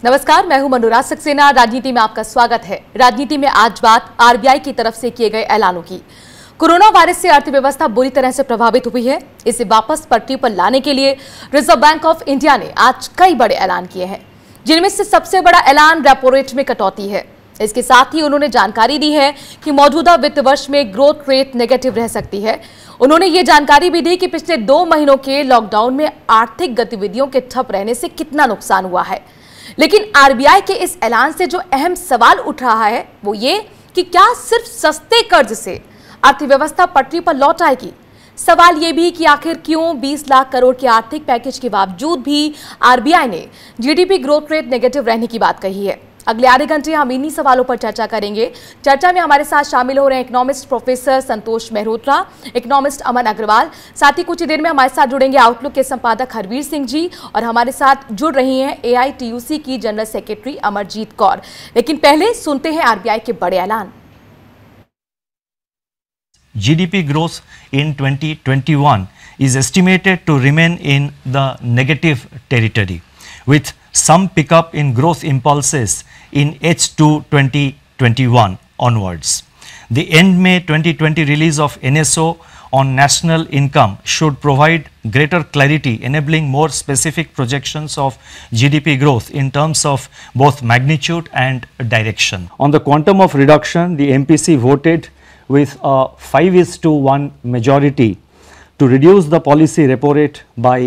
नमस्कार, मैं हूं अनुराग सक्सेना। राजनीति में आपका स्वागत है। राजनीति में आज बात आरबीआई की तरफ से किए गए ऐलानों की। कोरोना वायरस से अर्थव्यवस्था बुरी तरह से प्रभावित हुई है। इसे वापस पटरी पर लाने के लिए रिजर्व बैंक ऑफ इंडिया ने आज कई बड़े ऐलान किए हैं, जिनमें से सबसे बड़ा ऐलान रेपो रेट में कटौती है। इसके साथ ही उन्होंने जानकारी दी है कि मौजूदा वित्त वर्ष में ग्रोथ रेट नेगेटिव रह सकती है। उन्होंने ये जानकारी भी दी कि पिछले 2 महीनों के लॉकडाउन में आर्थिक गतिविधियों के ठप रहने से कितना नुकसान हुआ है। लेकिन आरबीआई के इस ऐलान से जो अहम सवाल उठ रहा है वो ये कि क्या सिर्फ सस्ते कर्ज से अर्थव्यवस्था पटरी पर लौट आएगी। सवाल ये भी कि आखिर क्यों 20 लाख करोड़ के आर्थिक पैकेज के बावजूद भी आरबीआई ने जीडीपी ग्रोथ रेट नेगेटिव रहने की बात कही है। अगले आधे घंटे हम इन्हीं सवालों पर चर्चा करेंगे। चर्चा में हमारे साथ शामिल हो रहे हैं इकोनॉमिस्ट प्रोफेसर संतोष मेहरोत्रा, इकोनॉमिस्ट अमन अग्रवाल, साथ ही कुछ ही देर में हमारे साथ जुड़ेंगे आउटलुक के संपादक हरवीर सिंह जी, और हमारे साथ जुड़ रही हैं एआईटीयूसी की जनरल सेक्रेटरी अमरजीत कौर। लेकिन पहले सुनते हैं आरबीआई के बड़े ऐलान। GDP growth in 2021 is estimated to remain in the negative territory, with some pickup in growth impulses in H2 2021 onwards. The end May 2020 release of NSO on national income should provide greater clarity, enabling more specific projections of GDP growth in terms of both magnitude and direction. On the quantum of reduction, the MPC voted with a 5:1 majority to reduce the policy repo rate by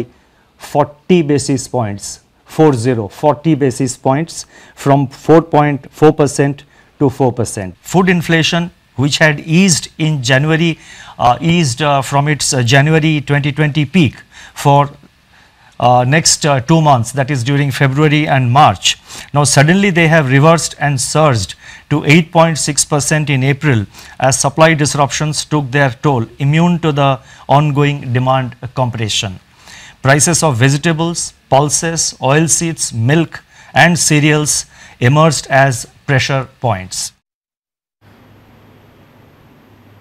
40 basis points, 40 basis points from 4.4% to 4%. Food inflation, which had eased in January, from its January 2020 peak for next 2 months, that is during February and March. Now suddenly they have reversed and surged to 8.6% in April as supply disruptions took their toll, immune to the ongoing demand compression. Prices of vegetables, pulses, oilseeds, milk and cereals emerged as pressure points.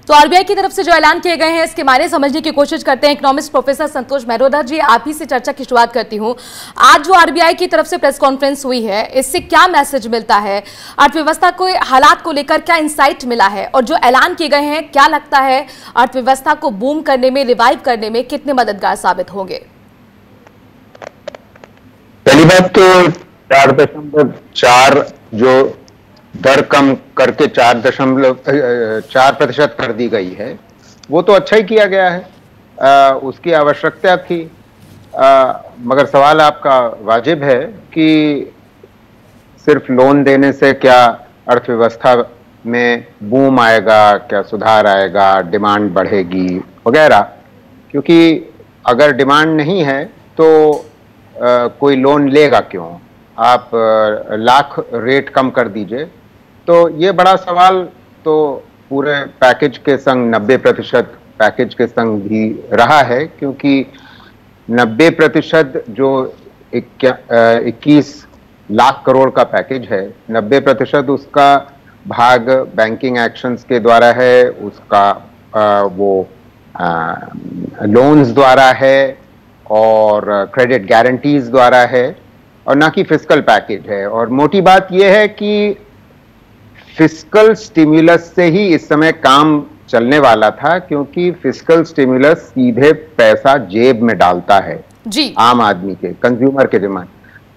तो RBI की तरफ से जो ऐलान किए गए हैं इसके मायने समझने की कोशिश करते हैं। इकोनॉमिस्ट प्रोफेसर संतोष मेहरोत्रा जी, आप ही से चर्चा की शुरुआत करती हूं। आज जो आरबीआई की तरफ से प्रेस कॉन्फ्रेंस हुई है, इससे क्या मैसेज मिलता है? अर्थव्यवस्था को हालात को लेकर क्या इंसाइट मिला है, और जो ऐलान किए गए हैं क्या लगता है अर्थव्यवस्था को बूम करने में, रिवाइव करने में कितने मददगार साबित होंगे? पहली बात तो 4.4 जो दर कम करके 4.4% कर दी गई है, वो तो अच्छा ही किया गया है। उसकी आवश्यकता थी। मगर सवाल आपका वाजिब है कि सिर्फ लोन देने से क्या अर्थव्यवस्था में बूम आएगा, क्या सुधार आएगा, डिमांड बढ़ेगी वगैरह। क्योंकि अगर डिमांड नहीं है तो कोई लोन लेगा क्यों? आप लाख रेट कम कर दीजिए। तो ये बड़ा सवाल तो पूरे पैकेज के संग 90% पैकेज के संग भी रहा है, क्योंकि 90% जो 21 लाख करोड़ का पैकेज है, 90% उसका भाग बैंकिंग एक्शंस के द्वारा है, उसका वो लोन्स द्वारा है और क्रेडिट गारंटीज द्वारा है, और ना कि फिस्कल पैकेज है। और मोटी बात यह है कि फिस्कल स्टिमुलस से ही इस समय काम चलने वाला था, क्योंकि फिस्कल स्टिमुलस सीधे पैसा जेब में डालता है जी, आम आदमी के, कंज्यूमर के जिम्मे।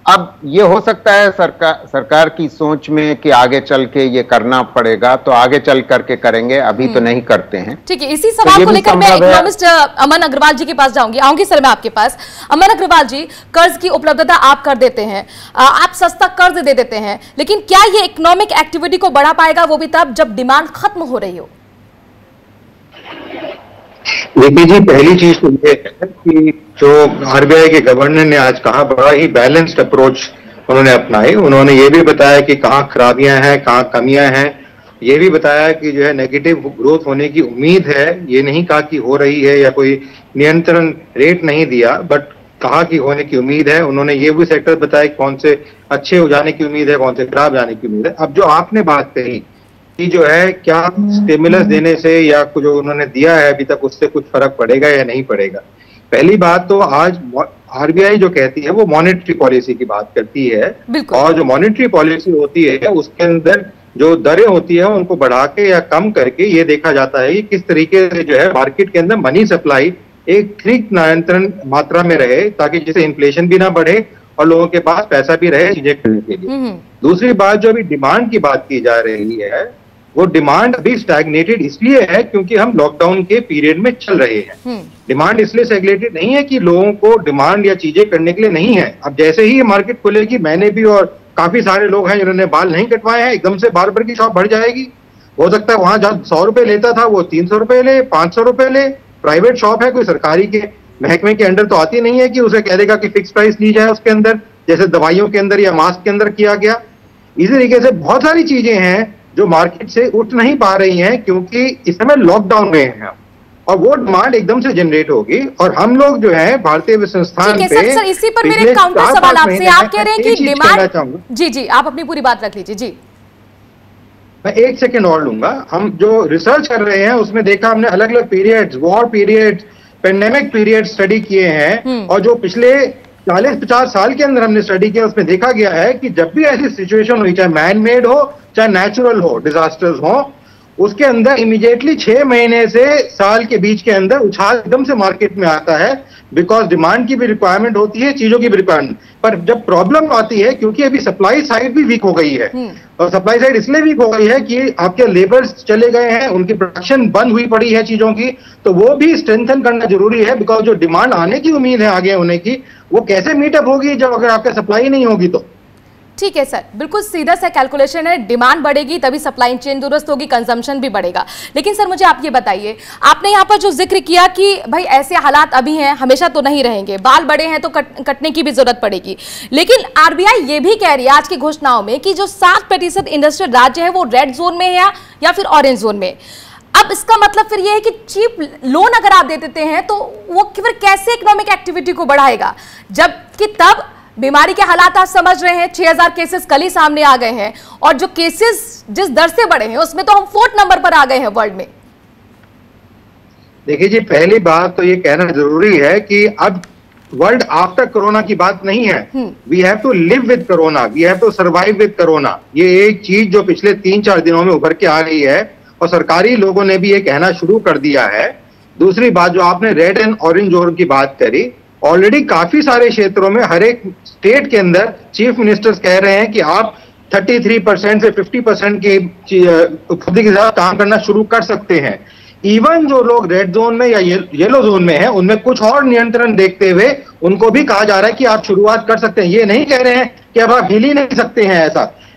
अब ये हो सकता है सरकार की सोच में कि आगे चल के ये करना पड़ेगा, तो आगे चल करके करेंगे, अभी तो नहीं करते हैं। ठीक है, इसी सवाल को लेकर मैं इकोनॉमिस्ट अमन अग्रवाल जी के पास आऊंगी सर मैं आपके पास। अमन अग्रवाल जी, कर्ज की उपलब्धता आप कर देते हैं, आप सस्ता कर्ज दे देते हैं, लेकिन क्या ये इकोनॉमिक एक्टिविटी को बढ़ा पाएगा, वो भी तब जब डिमांड खत्म हो रही हो? देखिए जी, पहली चीज तो ये है कि जो आरबीआई के गवर्नर ने आज कहा, बड़ा ही बैलेंस्ड अप्रोच उन्होंने अपनाई। उन्होंने ये भी बताया कि कहाँ खराबियां हैं, कहाँ कमियां हैं। ये भी बताया कि जो है नेगेटिव ग्रोथ होने की उम्मीद है। ये नहीं कहा कि हो रही है, या कोई नियंत्रण रेट नहीं दिया, बट कहा कि होने की उम्मीद है। उन्होंने ये भी सेक्टर बताया कौन से अच्छे हो जाने की उम्मीद है, कौन से खराब जाने की उम्मीद है। अब जो आपने बात कही कि जो है क्या स्टिमुलस देने से या जो उन्होंने दिया है अभी तक, उससे कुछ फर्क पड़ेगा या नहीं पड़ेगा, पहली बात तो आज आरबीआई जो कहती है वो मॉनेटरी पॉलिसी की बात करती है, और जो मॉनेटरी पॉलिसी होती है उसके अंदर जो दरें होती है उनको बढ़ा के या कम करके ये देखा जाता है कि किस तरीके से जो है मार्केट के अंदर मनी सप्लाई एक ठीक नियंत्रण मात्रा में रहे, ताकि जिससे इन्फ्लेशन भी ना बढ़े और लोगों के पास पैसा भी रहे चीजें खरीदने के लिए। दूसरी बात जो अभी डिमांड की बात की जा रही है, वो डिमांड अभी स्टैग्नेटेड इसलिए है क्योंकि हम लॉकडाउन के पीरियड में चल रहे हैं। डिमांड इसलिए स्टैग्नेटेड नहीं है कि लोगों को डिमांड या चीजें करने के लिए नहीं है। अब जैसे ही मार्केट खुलेगी, मैंने भी और काफी सारे लोग हैं जिन्होंने बाल नहीं कटवाए हैं, एकदम से बार्बर की शॉप बढ़ जाएगी। हो सकता है वहां जहां 100 रुपए लेता था वो 300 रुपए ले, 500 रुपए ले। प्राइवेट शॉप है, कोई सरकारी के महकमे के अंडर तो आती नहीं है कि उसे कह देगा कि फिक्स प्राइस ली जाए उसके अंदर, जैसे दवाइयों के अंदर या मास्क के अंदर किया गया। इसी तरीके से बहुत सारी चीजें हैं जो मार्केट से उठ नहीं पा रही हैं क्योंकि इस समय लॉकडाउन में हैं, और वो डिमांड एकदम से जनरेट होगी। और हम लोग जो है भारतीय विश्व संस्थान पे सर, इसी पर मेरे काउंटर सवाल आपसे, आप कह रहे हैं कि डिमांड, जी आप अपनी पूरी बात रख लीजिए। जी मैं 1 सेकेंड और लूंगा। हम जो रिसर्च कर रहे हैं उसमें देखा हमने अलग अलग periods, war period, pandemic period study किए हैं, और जो पिछले 40-50 साल के अंदर हमने स्टडी किया उसमें देखा गया है कि जब भी ऐसी सिचुएशन हुई, चाहे मैन मेड हो चाहे नेचुरल हो, डिजास्टर्स हो, उसके अंदर इमीडिएटली 6 महीने से साल के बीच के अंदर उछाल एकदम से मार्केट में आता है, बिकॉज डिमांड की भी रिक्वायरमेंट होती है, चीजों की भी रिक्वायरमेंट। पर जब प्रॉब्लम आती है, क्योंकि अभी सप्लाई साइड भी वीक हो गई है, और सप्लाई साइड इसलिए वीक हो गई है कि आपके लेबर्स चले गए हैं, उनकी प्रोडक्शन बंद हुई पड़ी है चीजों की, तो वो भी स्ट्रेंथन करना जरूरी है। बिकॉज जो डिमांड आने की उम्मीद है आगे होने की, वो कैसे मीटअप होगी जब अगर आपका सप्लाई नहीं होगी तो। ठीक है सर, बिल्कुल सीधा सा कैलकुलेशन है, डिमांड बढ़ेगी तभी सप्लाई चेन दुरुस्त होगी, कंजम्पशन भी बढ़ेगा। लेकिन सर मुझे आप ये बताइए, आपने यहाँ पर जो जिक्र किया कि भाई ऐसे हालात अभी हैं, हमेशा तो नहीं रहेंगे, बाल बड़े हैं तो कटने की भी जरूरत पड़ेगी। लेकिन आरबीआई ये भी कह रही है आज की घोषणाओं में कि जो 7% इंडस्ट्रियल राज्य है वो रेड जोन में है या फिर ऑरेंज जोन में। अब इसका मतलब फिर ये है कि चीप लोन अगर आप दे देते हैं तो वो फिर कैसे इकोनॉमिक एक्टिविटी को बढ़ाएगा, जबकि तब बीमारी के हालात आप समझ रहे हैं, 6000 केसेस कल ही सामने आ गए हैं, और जो केसेस जिस दर से बढ़े हैं उसमें तो हम 4th नंबर पर आ गए हैं वर्ल्ड में। देखिए जी, पहली बात तो ये कहना जरूरी है कि अब वर्ल्ड आफ्टर कोरोना की बात नहीं है। We have to live with corona, we have to survive with corona. ये एक चीज जो पिछले 3-4 दिनों में उभर के आ रही है, और सरकारी लोगों ने भी ये कहना शुरू कर दिया है। दूसरी बात, जो आपने रेड एंड ऑरेंज जोन की बात करी, ऑलरेडी काफी सारे क्षेत्रों में हर एक स्टेट के अंदर चीफ मिनिस्टर्स कह रहे हैं कि आप 33% से 50% की खुद के साथ काम करना शुरू कर सकते हैं। इवन जो लोग रेड जोन में या येलो जोन में हैं, उनमें कुछ और नियंत्रण देखते हुए उनको भी कहा जा रहा है कि आप शुरुआत कर सकते हैं। ये नहीं कह रहे हैं कि अब आप हिल ही नहीं सकते हैं,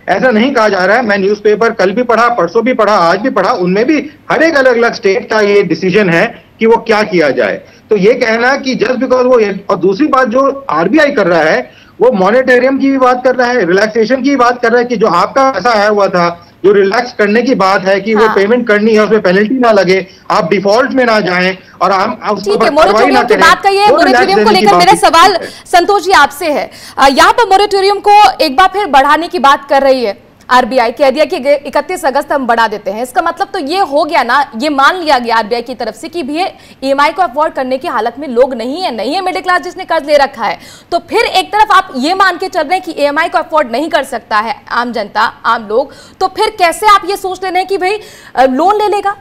ऐसा नहीं कहा जा रहा है। मैं न्यूज़पेपर कल भी पढ़ा, परसों भी पढ़ा, आज भी पढ़ा, उनमें भी हर एक अलग अलग स्टेट का ये डिसीजन है कि वो क्या किया जाए। तो ये कहना कि जस्ट बिकॉज वो, और दूसरी बात जो आरबीआई कर रहा है वो मॉनेटेरियम की भी बात कर रहा है, रिलैक्सेशन की बात कर रहा है कि जो आपका पैसा आया हुआ था, जो रिलैक्स करने की बात है कि वो पेमेंट करनी है, उसमें पेनल्टी ना लगे, आप डिफॉल्ट में ना जाएं और आप उसको कार्रवाई ना करें। बात कहिए मोरेटोरियम को लेकर मेरा सवाल संतोष जी आपसे है। यहाँ पर मोरेटोरियम को एक बार फिर बढ़ाने की बात कर रही है आरबीआई, कह दिया कि 31 अगस्त हम बढ़ा देते हैं। इसका मतलब तो ये हो गया ना, ये मान लिया गया आरबीआई की तरफ से कि भी ईएमआई को अफोर्ड करने की हालत में लोग नहीं है मिडिल क्लास जिसने कर्ज ले रखा है। तो फिर एक तरफ आप ये मान के चल रहे हैं कि ईएमआई को अफोर्ड नहीं कर सकता है आम जनता, आम लोग, तो फिर कैसे आप ये सोच ले रहे हैं कि भाई लोन ले लेगा?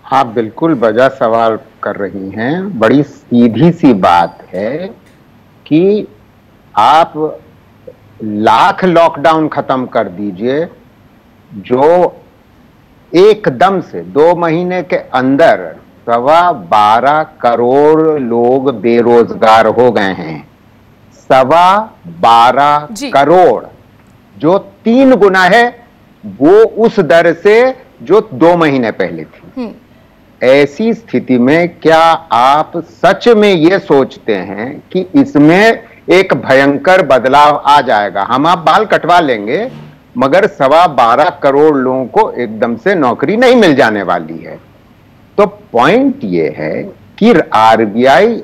आप बिल्कुल वजह सवाल कर रही हैं। बड़ी सीधी सी बात है कि आप लाख लॉकडाउन खत्म कर दीजिए, जो एकदम से 2 महीने के अंदर 12.25 करोड़ लोग बेरोजगार हो गए हैं। 12.25 करोड़, जो 3 गुना है वो उस दर से जो 2 महीने पहले थी। ऐसी स्थिति में क्या आप सच में ये सोचते हैं कि इसमें एक भयंकर बदलाव आ जाएगा? हम आप बाल कटवा लेंगे, मगर 12.25 करोड़ लोगों को एकदम से नौकरी नहीं मिल जाने वाली है। तो पॉइंट ये है कि आरबीआई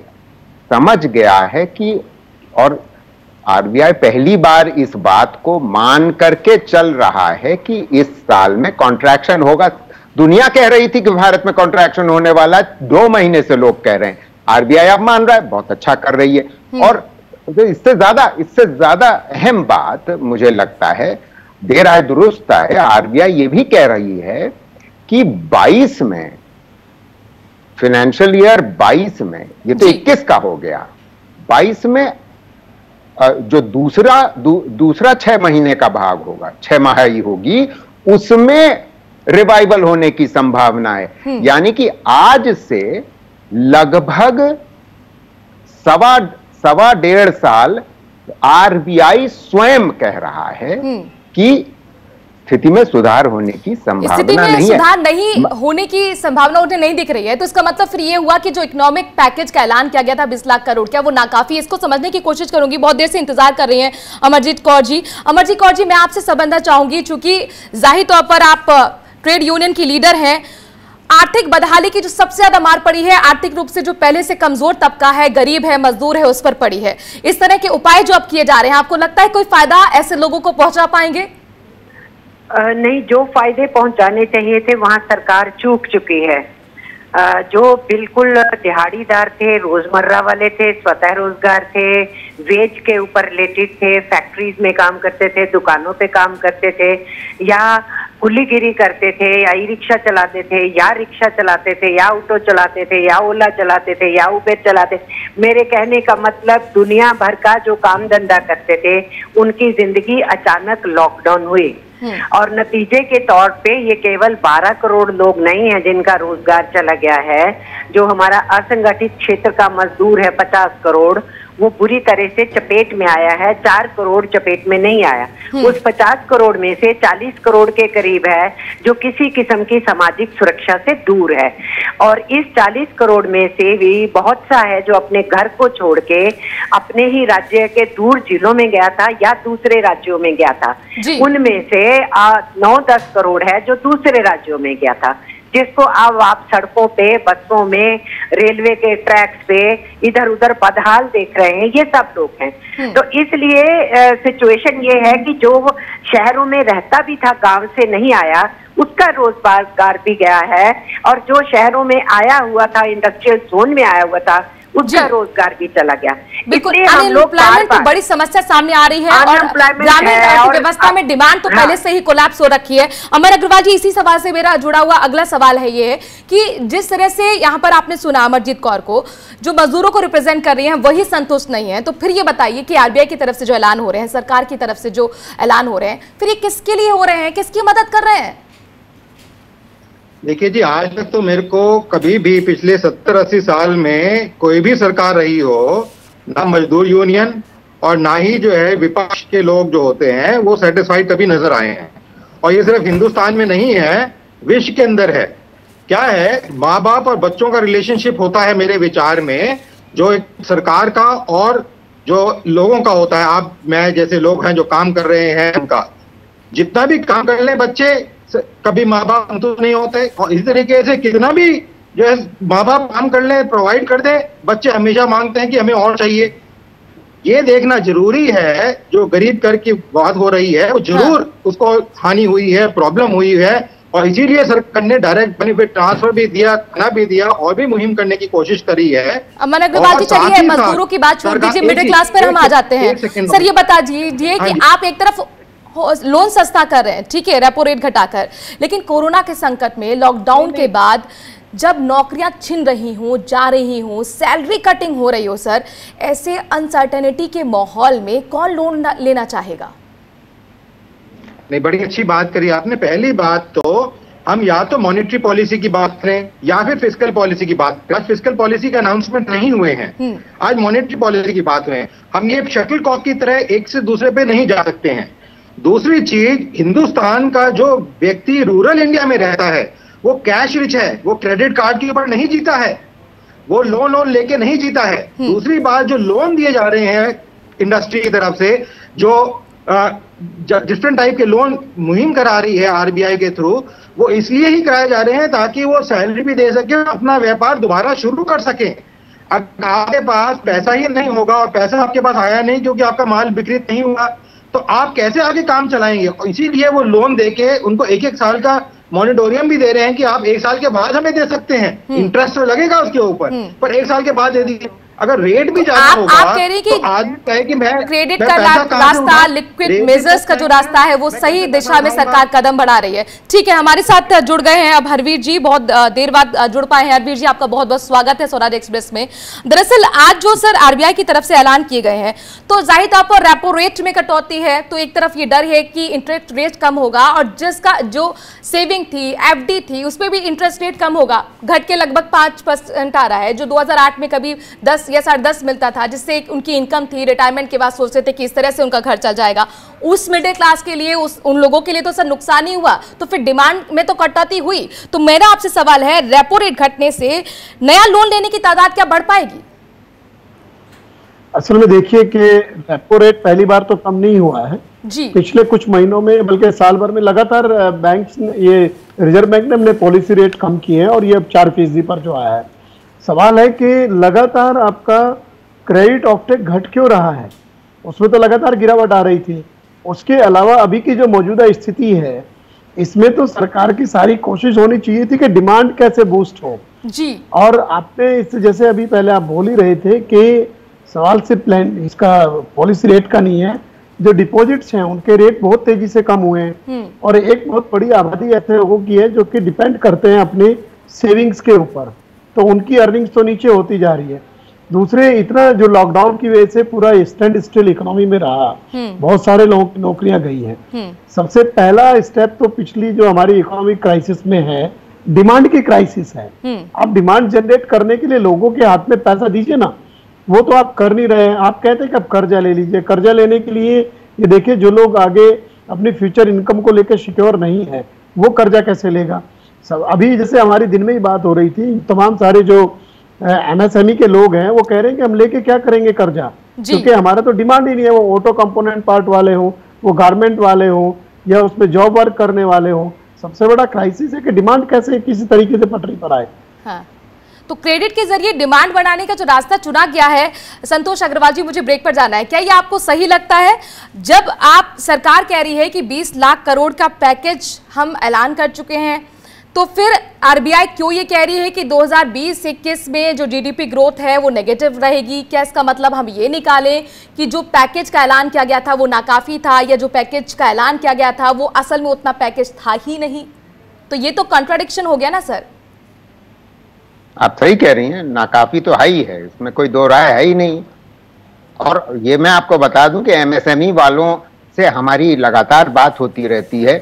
समझ गया है कि, और आरबीआई पहली बार इस बात को मान करके चल रहा है कि इस साल में कॉन्ट्रैक्शन होगा। दुनिया कह रही थी कि भारत में कॉन्ट्रैक्शन होने वाला, 2 महीने से लोग कह रहे हैं। आरबीआई अब मान रहा है, बहुत अच्छा कर रही है। और इससे ज्यादा अहम बात मुझे लगता है, देर आए दुरुस्त आए, आरबीआई ये भी कह रही है कि 22 में, फाइनेंशियल ईयर 22 में, ये तो 21 का हो गया, 22 में जो दूसरा 6 महीने का भाग होगा, 6 माही होगी, उसमें रिवाइवल होने की संभावना है। यानी कि आज से लगभग सवा डेढ़ साल आरबीआई स्वयं कह रहा है कि स्थिति में सुधार होने की संभावना नहीं है। सुधार नहीं होने की संभावना उन्हें नहीं दिख रही है। तो इसका मतलब फिर ये हुआ कि जो इकोनॉमिक पैकेज का ऐलान किया गया था 20 लाख करोड़, क्या वो नाकाफी है? इसको समझने की कोशिश करूंगी। बहुत देर से इंतजार कर रही हैं अमरजीत कौर जी। अमरजीत कौर जी, मैं आपसे समझना चाहूंगी, चूंकि जाहिर तौर पर आप ट्रेड यूनियन की लीडर हैं, आर्थिक बदहाली की जो सबसे ज्यादा मार पड़ी है, आर्थिक रूप से जो पहले से कमजोर तबका है, गरीब है, मजदूर है, उस पर पड़ी है। इस तरह के उपाय जो अब किए जा रहे हैं, आपको लगता है कोई फायदा ऐसे लोगों को पहुंचा पाएंगे? नहीं, जो फायदे पहुंचाने चाहिए थे वहां सरकार चूक चुकी है। जो बिल्कुल दिहाड़ीदार थे, रोजमर्रा वाले थे, स्वतः रोजगार थे, वेज के ऊपर रिलेटेड थे, फैक्ट्रीज में काम करते थे, दुकानों पे काम करते थे, या कुलीगिरी करते थे, या ई रिक्शा चलाते थे, या रिक्शा चलाते थे, या ऑटो चलाते थे, या ओला चलाते थे, या उबेर चलाते। मेरे कहने का मतलब दुनिया भर का जो काम धंधा करते थे, उनकी जिंदगी अचानक लॉकडाउन हुई। और नतीजे के तौर पे ये केवल 12 करोड़ लोग नहीं है जिनका रोजगार चला गया है। जो हमारा असंगठित क्षेत्र का मजदूर है 50 करोड़, वो बुरी तरह से चपेट में आया है। 4 करोड़ चपेट में नहीं आया। उस 50 करोड़ में से 40 करोड़ के करीब है जो किसी किस्म की सामाजिक सुरक्षा से दूर है। और इस 40 करोड़ में से भी बहुत सा है जो अपने घर को छोड़ के अपने ही राज्य के दूर जिलों में गया था या दूसरे राज्यों में गया था। उनमें से 9-10 करोड़ है जो दूसरे राज्यों में गया था, जिसको अब आप सड़कों पे, बसों में, रेलवे के ट्रैक्स पे इधर उधर बदहाल देख रहे हैं। ये सब लोग हैं। तो इसलिए सिचुएशन ये है कि जो शहरों में रहता भी था, गांव से नहीं आया, उसका रोजगार भी गया है, और जो शहरों में आया हुआ था, इंडस्ट्रियल जोन में आया हुआ था, उसका रोजगार भी चला गया। बिल्कुल, अनएम्प्लॉयमेंट तो बड़ी समस्या सामने आ रही है और ग्रामीण अर्थव्यवस्था में डिमांड तो पहले से ही कोलैप्स हो रखी है। अमर अग्रवाल जी, इसी सवाल से मेरा जुड़ा हुआ अगला सवाल है ये कि जिस तरह से यहाँ पर आपने सुना अमरजीत कौर को, जो मजदूरों को रिप्रेजेंट कर रही हैं वही संतुष्ट नहीं है, तो फिर ये बताइए कि आरबीआई की तरफ से जो ऐलान हो रहे हैं, सरकार की तरफ से जो ऐलान हो रहे हैं, फिर ये किसके लिए हो रहे हैं, किसकी मदद कर रहे हैं? देखिए जी, आज तक तो मेरे को कभी भी पिछले 70-80 साल में कोई भी सरकार रही हो, ना मजदूर यूनियन और ना ही जो है विपक्ष के लोग जो होते हैं वो सेटिस्फाइड कभी नजर आए हैं। और ये सिर्फ हिंदुस्तान में नहीं है, विश्व के अंदर है। क्या है, माँ बाप और बच्चों का रिलेशनशिप होता है मेरे विचार में, जो एक सरकार का और जो लोगों का होता है। आप मैं जैसे लोग हैं जो काम कर रहे हैं, उनका जितना भी काम कर ले बच्चे, कभी माँ बाप संतुष्ट नहीं होते। और इसी तरीके से कितना भी जो है माँ बाप काम कर ले, प्रोवाइड कर दे, बच्चे हमेशा मांगते हैं कि हमें और चाहिए। ये देखना जरूरी है, जो गरीब कर की बात हो रही है वो जरूर उसको हानि हुई है, प्रॉब्लम हुई है, और इसीलिए सरकार ने डायरेक्ट बेनिफिट ट्रांसफर भी दिया, खाना भी दिया, और भी मुहिम करने की कोशिश करी है। अमन अग्रवाल जी, चलिए मजदूरों की बात छोड़ दीजिए, मिडिल क्लास पर हम आ जाते हैं। सर ये बता दीजिए कि आप एक तरफ लोन सस्ता कर रहे हैं, ठीक है, रेपो रेट घटाकर, लेकिन कोरोना के संकट में, लॉकडाउन के बाद जब नौकरियां छिन रही हों, जा रही हों, सैलरी कटिंग हो रही हो, सर ऐसे अनसर्टेनिटी के माहौल में कौन लोन लेना चाहेगा? नहीं, बड़ी अच्छी बात करी आपने। पहली बात तो हम या तो मॉनेटरी पॉलिसी की बात करें या फिर फिस्कल पॉलिसी की बात करें। आज फिस्कल पॉलिसी के अनाउंसमेंट नहीं हुए हैं, आज मॉनेटरी पॉलिसी की बात हुए हैं। हम ये शटल कॉक की तरह एक से दूसरे पे नहीं जा सकते हैं। दूसरी चीज, हिंदुस्तान का जो व्यक्ति रूरल इंडिया में रहता है वो कैश रिच है, वो क्रेडिट कार्ड के ऊपर नहीं जीता है, वो लोन लेके नहीं जीता है। दूसरी बात, जो लोन दिए जा रहे हैं इंडस्ट्री की तरफ से, जो डिफरेंट टाइप के लोन मुहिम करा रही है आरबीआई के थ्रू, वो इसलिए ही कराए जा रहे हैं ताकि वो सैलरी भी दे सके, अपना व्यापार दोबारा शुरू कर सके। अगर आपके पास पैसा ही नहीं होगा और पैसा आपके पास आया नहीं क्योंकि आपका माल विक्रय नहीं हुआ, तो आप कैसे आगे काम चलाएंगे? इसीलिए वो लोन देके उनको 1-1 साल का मॉनिटोरियम भी दे रहे हैं कि आप 1 साल के बाद हमें दे सकते हैं, इंटरेस्ट तो लगेगा उसके ऊपर, पर 1 साल के बाद दे दीजिए। अगर रेट भी ज्यादा होगा, आप कह रही हैं कि तो आदमी कहे कि मैं क्रेडिट का रास्ता, लिक्विड मेजर्स का जो रास्ता है वो सही दिशा में सरकार कदम बढ़ा रही है। ठीक है, हमारे साथ जुड़ गए हैं अब हरवीर जी, बहुत देर बाद जुड़ पाए हैं। हरवीर जी, आपका बहुत बहुत स्वागत है स्वराज एक्सप्रेस में। दरअसल आज जो सर आरबीआई की तरफ से ऐलान किए गए हैं, तो जाहिर तौर पर रेपो रेट में कटौती है, तो एक तरफ ये डर है कि इंटरेस्ट रेट कम होगा और जिसका जो सेविंग थी, एफडी थी, उसमें भी इंटरेस्ट रेट कम होगा, घट के लगभग 5% आ रहा है, जो 2008 में कभी 10 या 10.5 मिलता था, जिससे उनकी इनकम थी, रिटायरमेंट के बाद सोचते थे कि इस तरह से उनका घर चल जाएगा। उस मिडिल क्लास के लिए, उन लोगों के लिए तो सर नुकसान ही हुआ, तो फिर डिमांड में तो कटौती हुई। तो मेरा आपसे सवाल है, रेपो रेट घटने से नया लोन लेने की तादाद क्या बढ़ पाएगी? असल में देखिए कि रेपो रेट पहली बार तो कम नहीं हुआ है जी। पिछले कुछ महीनों में, बल्कि साल भर में लगातार बैंक्स ने, ये रिजर्व बैंक ने अपने पॉलिसी रेट कम किए हैं और ये अब 4% पर जो आया है। सवाल है कि लगातार आपका क्रेडिट ऑफटेक घट क्यों रहा है? उसमें तो लगातार गिरावट आ रही थी। उसके अलावा अभी की जो मौजूदा स्थिति है, इसमें तो सरकार की सारी कोशिश होनी चाहिए थी कि डिमांड कैसे बूस्ट हो जी। और आपने इससे, जैसे अभी पहले आप बोल ही रहे थे कि सवाल सिर्फ प्लान इसका पॉलिसी रेट का नहीं है, जो डिपॉजिट्स हैं उनके रेट बहुत तेजी से कम हुए हैं और एक बहुत बड़ी आबादी ऐसे लोगों की है जो कि डिपेंड करते हैं अपने सेविंग्स के ऊपर, तो उनकी अर्निंग्स तो नीचे होती जा रही है। दूसरे, इतना जो लॉकडाउन की वजह से पूरा स्टैंड स्टिल इकोनॉमी में रहा, बहुत सारे लोगों की नौकरियां गई हैं। सबसे पहला स्टेप तो पिछली जो हमारी इकोनॉमिक क्राइसिस में है, डिमांड की क्राइसिस है। आप डिमांड जनरेट करने के लिए लोगों के हाथ में पैसा दीजिए ना, वो तो आप कर नहीं रहे हैं। आप कहते हैं कि आप कर्जा ले लीजिए, कर्जा लेने के लिए ये देखिए जो लोग आगे अपनी फ्यूचर इनकम को लेकर सिक्योर नहीं है, वो कर्जा कैसे लेगा? सब अभी जैसे हमारी दिन में ही बात हो रही थी, तमाम सारे जो एमएसएमई के लोग हैं वो कह रहे हैं कि हम लेके क्या करेंगे कर्जा, क्योंकि हमारा तो डिमांड ही नहीं है। वो ऑटो कंपोनेंट पार्ट वाले हो, वो गारमेंट वाले हो, या उसमें जॉब वर्क करने वाले हो। सबसे बड़ा क्राइसिस है कि डिमांड कैसे किसी तरीके से पटरी पर आए। हाँ। तो क्रेडिट के जरिए डिमांड बढ़ाने का जो रास्ता चुना गया है, संतोष अग्रवाल जी, मुझे ब्रेक पर जाना है, क्या ये आपको सही लगता है? जब आप सरकार कह रही है कि 20 लाख करोड़ का पैकेज हम ऐलान कर चुके हैं, तो फिर आरबीआई क्यों ये कह रही है कि 2020-21 में जो जीडीपी ग्रोथ है वो नेगेटिव रहेगी? क्या इसका मतलब हम ये निकालें कि जो पैकेज का ऐलान किया गया था वो नाकाफी था, या जो पैकेज का ऐलान किया गया था वो असल में उतना पैकेज था ही नहीं? तो ये तो कॉन्ट्राडिक्शन हो गया ना सर। आप सही कह रही हैं, नाकाफी तो है ही है, इसमें कोई दो राय है ही नहीं। और ये मैं आपको बता दूं कि एमएसएमई वालों से हमारी लगातार बात होती रहती है।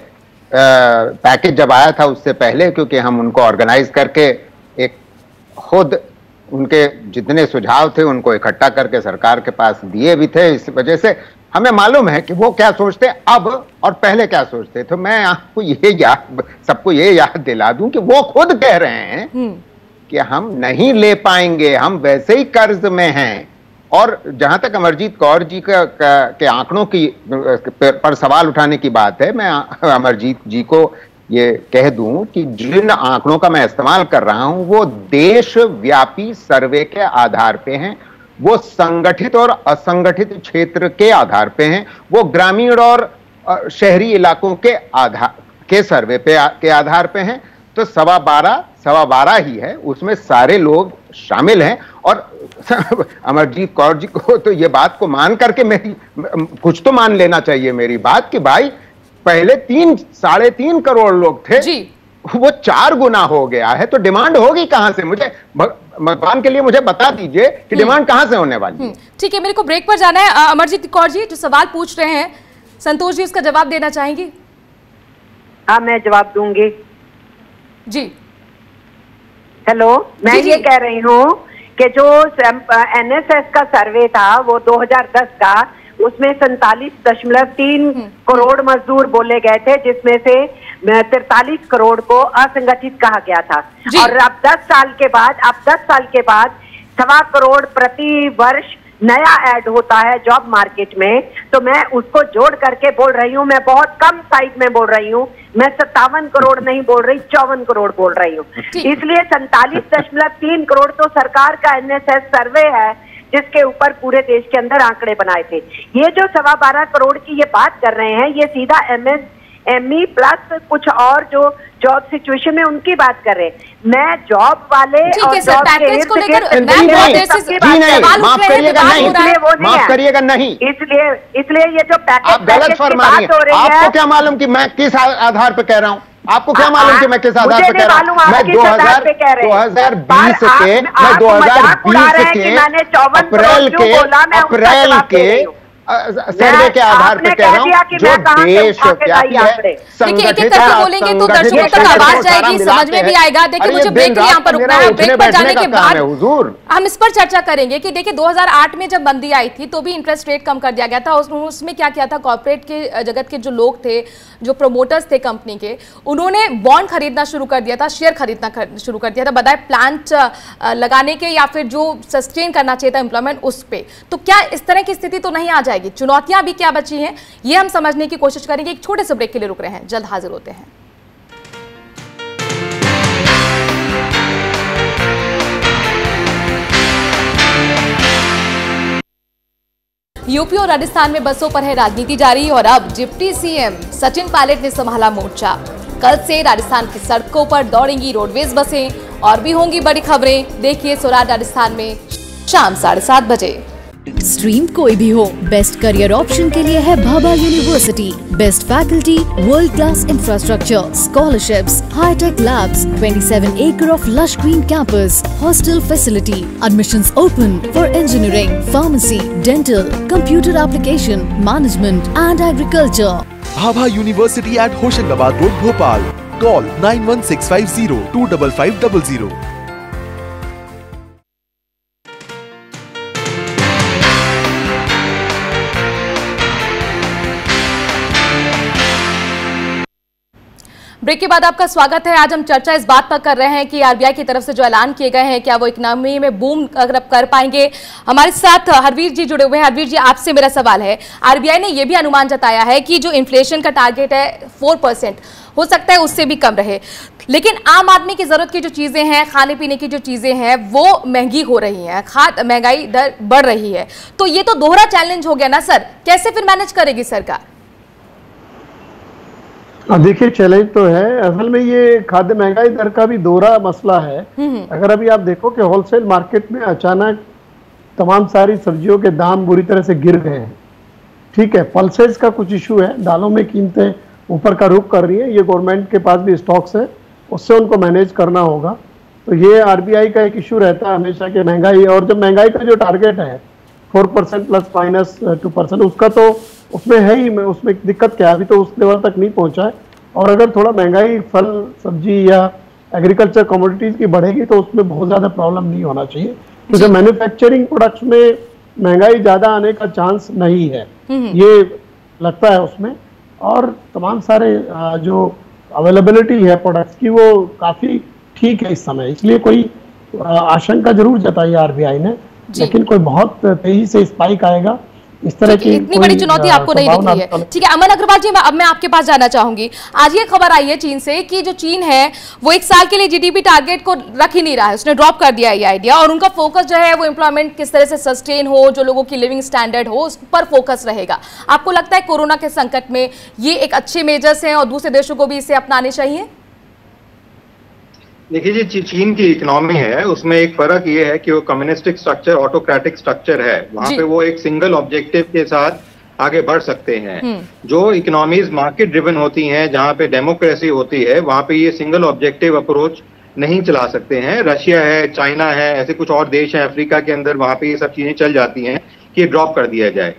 पैकेज जब आया था उससे पहले, क्योंकि हम उनको ऑर्गेनाइज करके एक खुद उनके जितने सुझाव थे उनको इकट्ठा करके सरकार के पास दिए भी थे। इस वजह से हमें मालूम है कि वो क्या सोचते अब और पहले क्या सोचते। तो मैं आपको सबको ये याद दिला दूं कि वो खुद कह रहे हैं कि हम नहीं ले पाएंगे, हम वैसे ही कर्ज में हैं। और जहां तक अमरजीत कौर जी के आंकड़ों की पर सवाल उठाने की बात है, मैं अमरजीत जी को ये कह दूं कि जिन आंकड़ों का मैं इस्तेमाल कर रहा हूं वो देशव्यापी सर्वे के आधार पे हैं, वो संगठित और असंगठित क्षेत्र के आधार पे हैं, वो ग्रामीण और शहरी इलाकों के सर्वे के आधार पे हैं। तो 12.25 ही है, उसमें सारे लोग शामिल हैं। और अमरजीत कौर जी को तो ये बात को मान करके मेरी कुछ तो मान लेना चाहिए मेरी बात, कि भाई पहले 3-3.5 करोड़ लोग थे जी, वो 4 गुना हो गया है, तो डिमांड होगी कहां से? मुझे भगवान के लिए मुझे बता दीजिए कि डिमांड कहां से होने वाली है। ठीक है, मेरे को ब्रेक पर जाना है। अमरजीत कौर जी जो सवाल पूछ रहे हैं, संतोष जी उसका जवाब देना चाहेंगी? हाँ, मैं जवाब दूंगी जी। हेलो, मैं ये कह रही हूँ कि जो एनएसएस का सर्वे था वो 2010 का, उसमें 47.3 करोड़ मजदूर बोले गए थे, जिसमें से 43 करोड़ को असंगठित कहा गया था। और अब 10 साल के बाद 1.25 करोड़ प्रति वर्ष नया ऐड होता है जॉब मार्केट में। तो मैं उसको जोड़ करके बोल रही हूँ, मैं बहुत कम साइड में बोल रही हूँ, मैं 57 करोड़ नहीं बोल रही, 54 करोड़ बोल रही हूँ। इसलिए 47.3 करोड़ तो सरकार का एनएसएस सर्वे है जिसके ऊपर पूरे देश के अंदर आंकड़े बनाए थे। ये जो 12.25 करोड़ की ये बात कर रहे हैं, ये सीधा ME प्लस कुछ और जो जॉब सिचुएशन में उनकी बात कर रहे हैं। मैं जॉब वाले और जॉब पैकेज को लेकर माफ करिएगा नहीं, इसलिए ये जो पैकेज आप गलत फरमा रही हैं। आपको क्या मालूम कि मैं किस आधार पर कह रहा हूँ? आपको क्या मालूम कि मैं किस आधार पे कह रहा हूँ? मैं 2020 के अप्रैल के सर्वे के आधार पर कह रहा हूँ जो देशव्यापी है, संगठित है। बोलेंगे तो दर्शकों तक आवाज जाएगी, समझ में भी आएगा। देखिए मुझे ब्रेक के यहाँ पर रुकना है, ब्रेक पर जाने के बाद हम इस पर चर्चा करेंगे कि देखिए 2008 में जब बंदी आई थी तो भी इंटरेस्ट रेट कम कर दिया गया था। उसमें क्या किया था, कॉर्पोरेट के जगत के जो लोग थे, जो प्रमोटर्स थे कंपनी के, उन्होंने बॉन्ड खरीदना शुरू कर दिया था, शेयर खरीदना शुरू कर दिया था, बजाय प्लांट लगाने के या फिर जो सस्टेन करना चाहिए था एम्प्लॉयमेंट उस पे। तो क्या इस तरह की स्थिति तो नहीं आ जाएगी? चुनौतियां भी क्या बची हैं, ये हम समझने की कोशिश करेंगे। एक छोटे से ब्रेक के लिए रुक रहे हैं, जल्द हाजिर होते हैं। यूपी और राजस्थान में बसों पर है राजनीति जारी और अब डिप्टी सीएम सचिन पायलट ने संभाला मोर्चा। कल से राजस्थान की सड़कों पर दौड़ेंगी रोडवेज बसें और भी होंगी बड़ी खबरें। देखिए स्वराज राजस्थान में शाम 7:30 बजे। स्ट्रीम कोई भी हो, बेस्ट करियर ऑप्शन के लिए है Bhabha university. Best faculty, world class infrastructure, scholarships, hitech labs, 27 acre of lush green campus, hostel facility, admissions open for engineering, pharmacy, dental, computer application, management and agriculture. Bhabha University at Hoshangabad Road, Bhopal. Call 91650 25500. Break के बाद आपका स्वागत है। आज हम चर्चा इस बात पर कर रहे हैं कि आरबीआई की तरफ से जो ऐलान किए गए हैं, क्या वो इकोनॉमी में बूम अगर कर पाएंगे। हमारे साथ हरवीर जी जुड़े हुए हैं। हरवीर जी, आपसे मेरा सवाल है, आरबीआई ने यह भी अनुमान जताया है कि जो इन्फ्लेशन का टारगेट है 4%, हो सकता है उससे भी कम रहे, लेकिन आम आदमी की जरूरत की जो चीजें हैं, खाने पीने की जो चीजें हैं, वो महंगी हो रही हैं, महंगाई दर बढ़ रही है। तो ये तो दोहरा चैलेंज हो गया ना सर, कैसे फिर मैनेज करेगी सरकार? देखिए, चैलेंज तो है। असल में ये खाद्य महंगाई दर का भी दोहरा मसला है। अगर अभी आप देखो कि होलसेल मार्केट में अचानक तमाम सारी सब्जियों के दाम बुरी तरह से गिर गए हैं। ठीक है, पल्सेस का कुछ इशू है, दालों में कीमतें ऊपर का रुख कर रही है, ये गवर्नमेंट के पास भी स्टॉक्स है, उससे उनको मैनेज करना होगा। तो ये आरबीआई का एक इशू रहता है हमेशा कि महंगाई, और जब महंगाई का जो टारगेट है 4% ±2%, उसका तो उसमें है ही, उसमें दिक्कत क्या है, अभी तो उस लेवल तक नहीं पहुंचा है। और अगर थोड़ा महंगाई फल सब्जी या एग्रीकल्चर कमोडिटीज की बढ़ेगी तो उसमें बहुत ज़्यादा प्रॉब्लम नहीं होना चाहिए, क्योंकि मैन्युफैक्चरिंग प्रोडक्ट्स में महंगाई ज़्यादा आने का चांस नहीं है, ये लगता है उसमें। और तमाम सारे जो अवेलेबिलिटी है प्रोडक्ट्स की वो काफ़ी ठीक है इस समय, इसलिए कोई आशंका जरूर जताई आरबीआई ने, लेकिन कोई बहुत तेजी से स्पाइक आएगा इस तरह की इतनी बड़ी चुनौती आपको नहीं दिख रही है। ठीक है अमन अग्रवाल जी, अब मैं आपके पास जाना चाहूंगी। आज ये खबर आई है चीन से कि जो चीन है वो 1 साल के लिए जीडीपी टारगेट को रख ही नहीं रहा है, उसने ड्रॉप कर दिया ये आइडिया, और उनका फोकस जो है वो एम्प्लॉयमेंट किस तरह से सस्टेन हो, जो लोगों की लिविंग स्टैंडर्ड हो, उस पर फोकस रहेगा। आपको लगता है कोरोना के संकट में ये एक अच्छे मेजर्स हैं और दूसरे देशों को भी इसे अपनाने चाहिए? देखिए जी, चीन की इकोनॉमी है, उसमें एक फर्क ये है कि वो कम्युनिस्टिक स्ट्रक्चर, ऑटोक्रेटिक स्ट्रक्चर है, वहां पे वो एक सिंगल ऑब्जेक्टिव के साथ आगे बढ़ सकते हैं। जो इकोनॉमीज मार्केट ड्रिवन होती हैं, जहां पे डेमोक्रेसी होती है, वहां पे ये सिंगल ऑब्जेक्टिव अप्रोच नहीं चला सकते हैं। रशिया है, चाइना है, ऐसे कुछ और देश हैं अफ्रीका के अंदर, वहां पे ये सब चीजें चल जाती हैं कि ड्रॉप कर दिया जाए।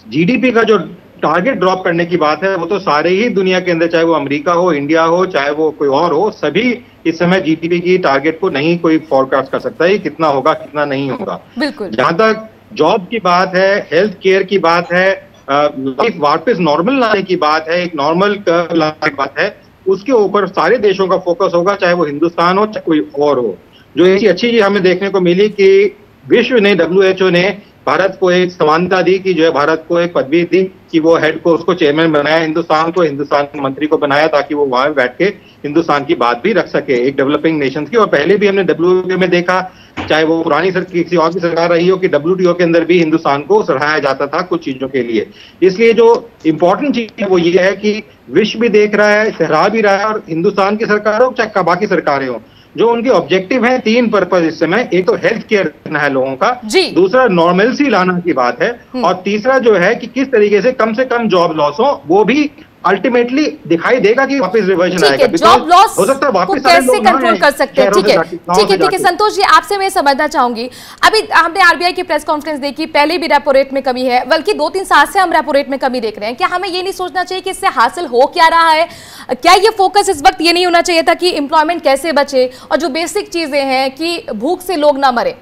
जीडीपी का जो टारगेट ड्रॉप करने की बात है, वो तो सारे ही दुनिया के अंदर, चाहे वो अमेरिका हो, इंडिया हो, चाहे वो कोई और हो, सभी इस समय जीडीपी की टारगेट को नहीं कोई फोरकास्ट कर सकता है कि कितना होगा कितना नहीं होगा। बिल्कुल। जहां तक जॉब की बात है, हेल्थ केयर की बात है, लाइफ वापस नॉर्मल लाने की बात है, एक नॉर्मल कर्व लाने की बात है, उसके ऊपर सारे देशों का फोकस होगा, चाहे वो हिंदुस्तान हो चाहे कोई और हो। जो ऐसी अच्छी चीज हमें देखने को मिली कि विश्व ने, WHO ने भारत को एक समानता दी कि जो है भारत को एक पदवी दी कि वो हेड को उसको चेयरमैन बनाया, हिंदुस्तान को हिंदुस्तान के मंत्री को बनाया ताकि वो वहां बैठ के हिंदुस्तान की बात भी रख सके एक डेवलपिंग नेशन की। और पहले भी हमने WTO में देखा, चाहे वो पुरानी किसी और की सरकार रही हो, कि WTO के अंदर भी हिंदुस्तान को सराहाया जाता था कुछ चीजों के लिए। इसलिए जो इंपॉर्टेंट चीज है वो ये है कि विश्व भी देख रहा है, सराहा भी रहा है, और हिंदुस्तान की सरकार हो चाहे बाकी सरकारें हो, जो उनके ऑब्जेक्टिव हैं 3 पर्पज इस समय, एक तो हेल्थ केयर करना है लोगों का, दूसरा नॉर्मलसी लाना की बात है, और तीसरा जो है कि किस तरीके से कम जॉब लॉस हो, वो भी अल्टीमेटली दिखाई देगा कि वापस रिवर्जन आएगा। जॉब लॉस हो सकता है वापस कैसे कंट्रोल कर सकते हैं? ठीक है संतोष जी, आपसे मैं समझना चाहूंगी, अभी हमने आरबीआई की प्रेस कॉन्फ्रेंस देखी, पहले भी रेपो रेट में कमी है, बल्कि 2-3 साल से हम रेपो रेट में कमी देख रहे हैं। क्या हमें ये नहीं सोचना चाहिए कि इससे हासिल हो क्या रहा है? क्या ये फोकस इस वक्त ये नहीं होना चाहिए था कि एम्प्लॉयमेंट कैसे बचे, और जो बेसिक चीजें हैं कि भूख से लोग ना मरे?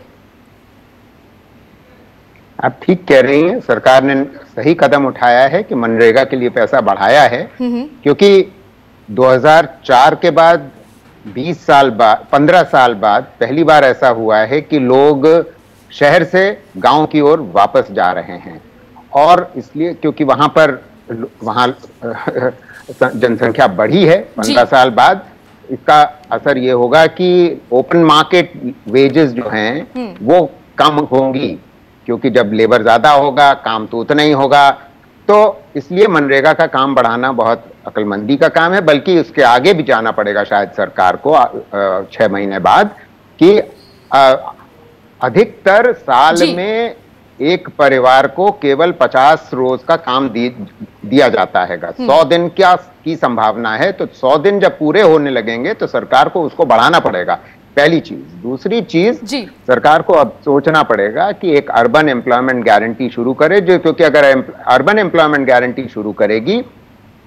आप ठीक कह रही हैं, सरकार ने सही कदम उठाया है कि मनरेगा के लिए पैसा बढ़ाया है, क्योंकि 2004 के बाद 15 साल बाद पहली बार ऐसा हुआ है कि लोग शहर से गांव की ओर वापस जा रहे हैं। और इसलिए क्योंकि वहां जनसंख्या बढ़ी है 15 साल बाद, इसका असर ये होगा कि ओपन मार्केट वेजेस जो हैं वो कम होंगी, क्योंकि जब लेबर ज्यादा होगा काम तो उतना ही होगा। तो इसलिए मनरेगा का काम बढ़ाना बहुत अक्लमंदी का काम है, बल्कि उसके आगे भी जाना पड़ेगा शायद सरकार को 6 महीने बाद, कि अधिकतर साल में एक परिवार को केवल 50 रोज का काम दिया जाता है। 100 दिन की संभावना है, तो 100 दिन जब पूरे होने लगेंगे तो सरकार को उसको बढ़ाना पड़ेगा, पहली चीज। दूसरी चीज, सरकार को अब सोचना पड़ेगा कि एक अर्बन एम्प्लॉयमेंट गारंटी शुरू करे, जो क्योंकि अगर अर्बन एम्प्लॉयमेंट गारंटी शुरू करेगी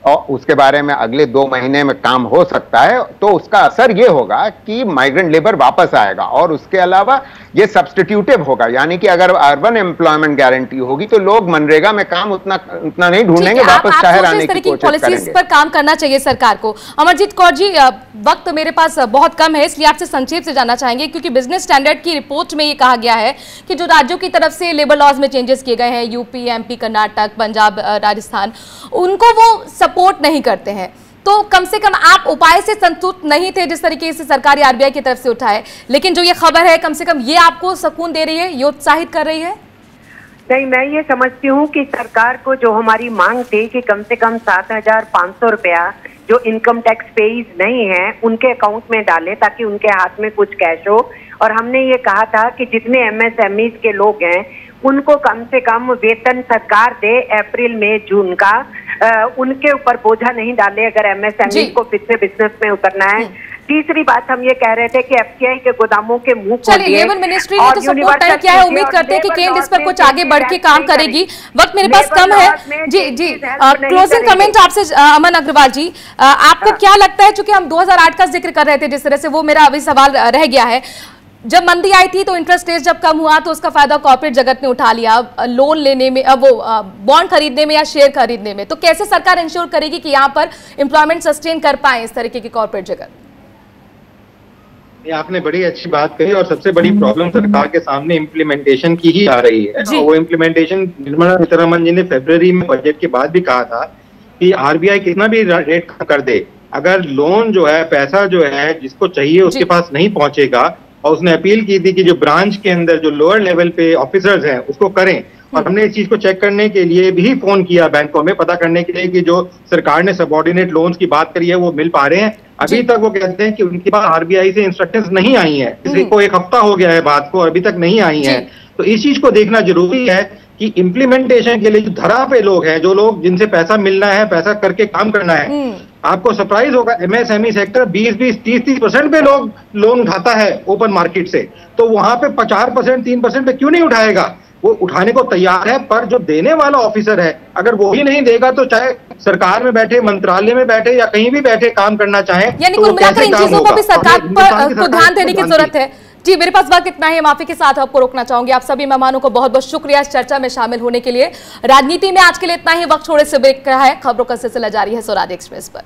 और उसके बारे में अगले 2 महीने में काम हो सकता है, तो उसका असर ये होगा कि माइग्रेंट लेबर वापस आएगा। और उसके अलावा ये सब्स्टिट्यूटिव होगा, यानी कि अगर अर्बन एम्प्लॉयमेंट गारंटी होगी तो लोग मनरेगा में काम उतना नहीं ढूंढेंगे, वापस शहर आने की कोशिश करेंगे। पर काम करना चाहिए सरकार को। अमरजीत कौर जी, वक्त मेरे पास बहुत कम है, इसलिए आपसे संक्षेप से जानना चाहेंगे, क्योंकि बिजनेस स्टैंडर्ड की रिपोर्ट में ये कहा गया है कि जो राज्यों की तरफ से लेबर लॉज में चेंजेस किए गए हैं, यूपी, एमपी, कर्नाटक, पंजाब, राजस्थान, उनको वो सपोर्ट नहीं करते हैं। तो कम से कम आप उपाय से संतुष्ट नहीं थे जिस तरीके से सरकारी आरबीआई की तरफ से उठाए, लेकिन जो ये खबर है कम से कम ये आपको सुकून दे रही है, ये उत्साहित कर रही है? नहीं, मैं ये समझती हूँ कि सरकार को जो हमारी मांग थी कि कम से कम 7,500 रुपया जो इनकम टैक्स पेइज नहीं है उनके अकाउंट में डाले, ताकि उनके हाथ में कुछ कैश हो। और हमने ये कहा था कि जितने MSMEs के लोग हैं उनको कम से कम वेतन सरकार दे अप्रैल मई जून का, उनके ऊपर बोझा नहीं डाले अगर MSME को फिर से बिजनेस में उतरना है। तीसरी बात हम ये कह रहे थे कि FCI के गोदामों के मुंह चलिए, लेबर मिनिस्ट्री ने तो सपोर्ट तय किया है, उम्मीद करते हैं कि केंद्र इस पर कुछ आगे बढ़ के काम करेगी। वक्त मेरे पास कम है। जी क्लोजिंग कमेंट आपसे अमन अग्रवाल जी, आपको क्या लगता है, चूंकि हम 2008 का जिक्र कर रहे थे जिस तरह से, वो मेरा अभी सवाल रह गया है, जब मंदी आई थी तो इंटरेस्ट रेट जब कम हुआ तो उसका फायदा कॉर्पोरेट जगत ने उठा लिया, लोन लेने में, वो बॉन्ड खरीदने में या शेयर खरीदने में। तो कैसे सरकार इंश्योर करेगी कि यहाँ पर एम्प्लॉयमेंट सस्टेन कर पाए इस तरीके की कॉर्पोरेट जगत? ये आपने बड़ी अच्छी बात कही, और सबसे बड़ी प्रॉब्लम सरकार के सामने इम्प्लीमेंटेशन की ही आ रही है। वो इम्प्लीमेंटेशन निर्मला सीतारमण जी ने फरवरी में बजट के बाद भी कहा था कि आरबीआई कितना भी रेट कर दे, अगर लोन जो है, पैसा जो है जिसको चाहिए उसके पास नहीं पहुंचेगा, और उसने अपील की थी कि जो ब्रांच के अंदर जो लोअर लेवल पे ऑफिसर्स हैं उसको करें। और हमने इस चीज को चेक करने के लिए भी फोन किया बैंकों में, पता करने के लिए कि जो सरकार ने सबऑर्डिनेट लोन्स की बात करी है वो मिल पा रहे हैं। अभी तक वो कहते हैं कि उनके पास आरबीआई से इंस्ट्रक्शंस नहीं आई है, किसी को 1 हफ्ता हो गया है बात को, अभी तक नहीं आई है। तो इस चीज को देखना जरूरी है कि इम्प्लीमेंटेशन के लिए जो धरा पे लोग हैं, जो लोग जिनसे पैसा मिलना है, पैसा करके काम करना है, आपको सरप्राइज होगा MSME सेक्टर 20-20, 30-30% पे लोग लोन उठाता है ओपन मार्केट से, तो वहां पे 4%, 3% पे क्यों नहीं उठाएगा? वो उठाने को तैयार है, पर जो देने वाला ऑफिसर है अगर वो ही नहीं देगा तो चाहे सरकार में बैठे, मंत्रालय में बैठे या कहीं भी बैठे काम करना चाहे, यानी कुल मिलाकर इन चीजों को भी सरकार को ध्यान देने की जरूरत है। जी, मेरे पास वक्त इतना ही, माफी के साथ आपको रोकना चाहूंगी। आप सभी मेहमानों को बहुत बहुत शुक्रिया इस चर्चा में शामिल होने के लिए। राजनीति में आज के लिए इतना ही, वक्त थोड़े से ब्रेक का है, खबरों का सिलसिला जारी है स्वराज एक्सप्रेस पर।